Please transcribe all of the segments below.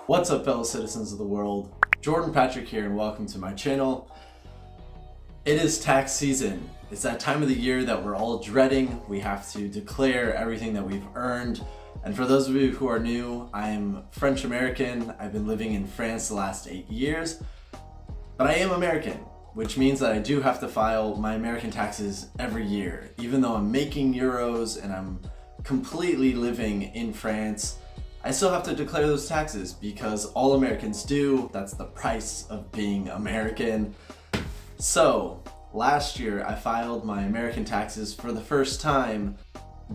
What's up, fellow citizens of the world? Jordan Patrick here, and welcome to my channel. It is tax season. It's that time of the year that we're all dreading. We have to declare everything that we've earned. And for those of you who are new, I'm French American. I've been living in France the last 8 years, but I am American, which means that I do have to file my American taxes every year. Even though I'm making euros and I'm completely living in France, I still have to declare those taxes because all Americans do. That's the price of being American. So last year I filed my American taxes for the first time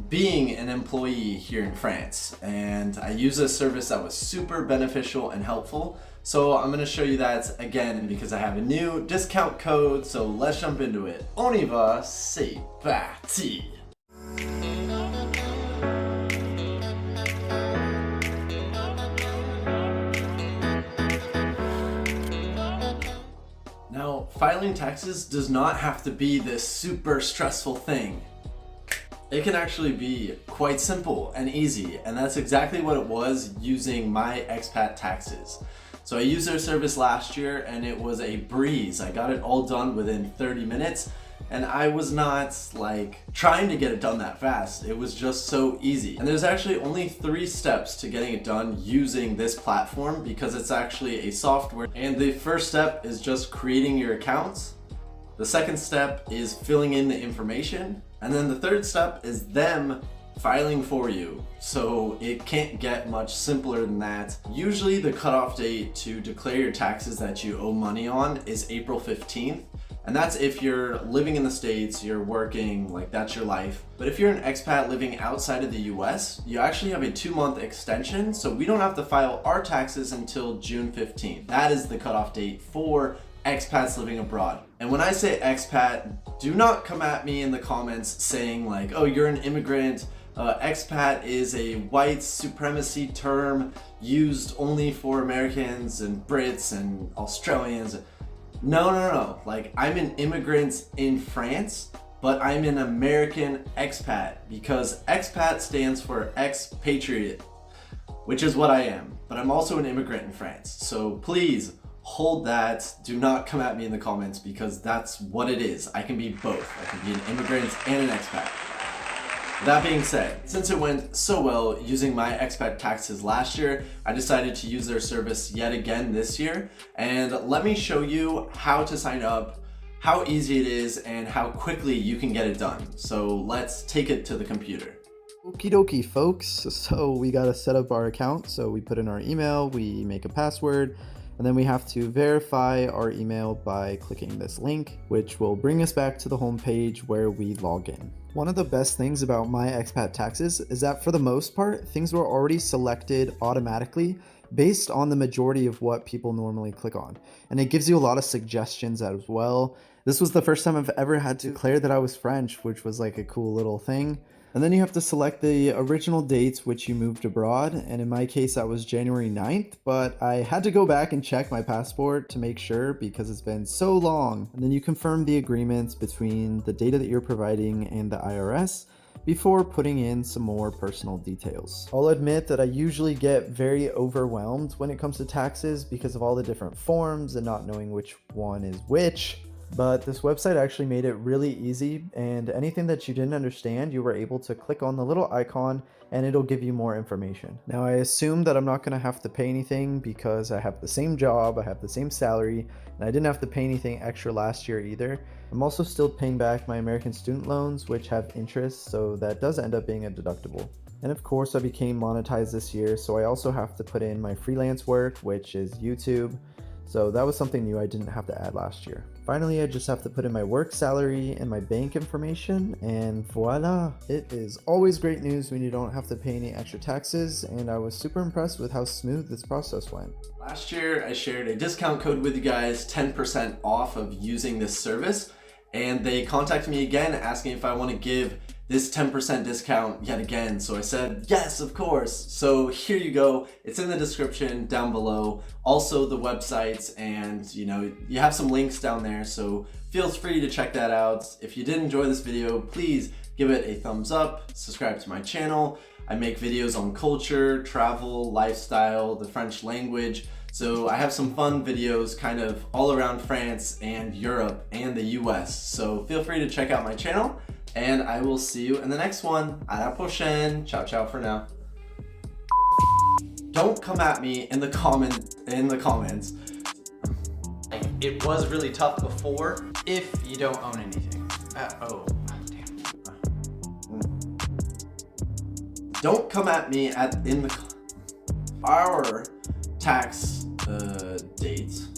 being an employee here in France, and I used a service that was super beneficial and helpful. So I'm going to show you that again because I have a new discount code. So let's jump into it. On y va, c'est parti. Now, filing taxes does not have to be this super stressful thing. It can actually be quite simple and easy, and that's exactly what it was using MyExpat Taxes. So I used their service last year and it was a breeze. I got it all done within 30 minutes, and I was not like trying to get it done that fast. It was just so easy. And there's actually only 3 steps to getting it done using this platform because it's actually a software. And the first step is just creating your accounts. The second step is filling in the information. And then the third step is them filing for you. So it can't get much simpler than that. Usually the cutoff date to declare your taxes that you owe money on is April 15th. And that's if you're living in the States, you're working, like that's your life. But if you're an expat living outside of the US, you actually have a 2-month extension. So we don't have to file our taxes until June 15th. That is the cutoff date for expats living abroad. And when I say expat, do not come at me in the comments saying like, oh, you're an immigrant. Expat is a white supremacy term used only for Americans and Brits and Australians. No. Like, I'm an immigrant in France, but I'm an American expat because expat stands for expatriate, which is what I am. But I'm also an immigrant in France. So please hold that. Do not come at me in the comments because that's what it is. I can be both. I can be an immigrant and an expat. That being said, since it went so well using MyExpat Taxes last year, I decided to use their service yet again this year. And let me show you how to sign up, how easy it is, and how quickly you can get it done. So let's take it to the computer. Okie dokie, folks. So we got to set up our account. So we put in our email, we make a password, and then we have to verify our email by clicking this link, which will bring us back to the home page where we log in. One of the best things about MyExpat Taxes is that for the most part, things were already selected automatically based on the majority of what people normally click on. And it gives you a lot of suggestions as well. This was the first time I've ever had to declare that I was French, which was like a cool little thing. And then you have to select the original dates which you moved abroad, and in my case that was January 9th, but I had to go back and check my passport to make sure because it's been so long. And then you confirm the agreements between the data that you're providing and the IRS before putting in some more personal details. I'll admit that I usually get very overwhelmed when it comes to taxes because of all the different forms and not knowing which one is which. But this website actually made it really easy, and anything that you didn't understand, you were able to click on the little icon and it'll give you more information. Now I assume that I'm not going to have to pay anything because I have the same job, I have the same salary, and I didn't have to pay anything extra last year either. I'm also still paying back my American student loans, which have interest, so that does end up being a deductible. And of course I became monetized this year, so I also have to put in my freelance work, which is YouTube. So that was something new I didn't have to add last year. Finally, I just have to put in my work salary and my bank information, and voila! It is always great news when you don't have to pay any extra taxes, and I was super impressed with how smooth this process went. Last year, I shared a discount code with you guys, 10% off of using this service, and they contacted me again asking if I want to give this 10% discount yet again. So I said, yes, of course. So here you go. It's in the description down below. Also the websites, and you have some links down there. So feel free to check that out. If you did enjoy this video, please give it a thumbs up, subscribe to my channel. I make videos on culture, travel, lifestyle, the French language. So I have some fun videos kind of all around France and Europe and the US. So feel free to check out my channel, and I will see you in the next one. À la prochaine. Ciao, ciao for now. Don't come at me in the comments. It was really tough before. If you don't own anything. Oh, damn. Don't come at me our tax date.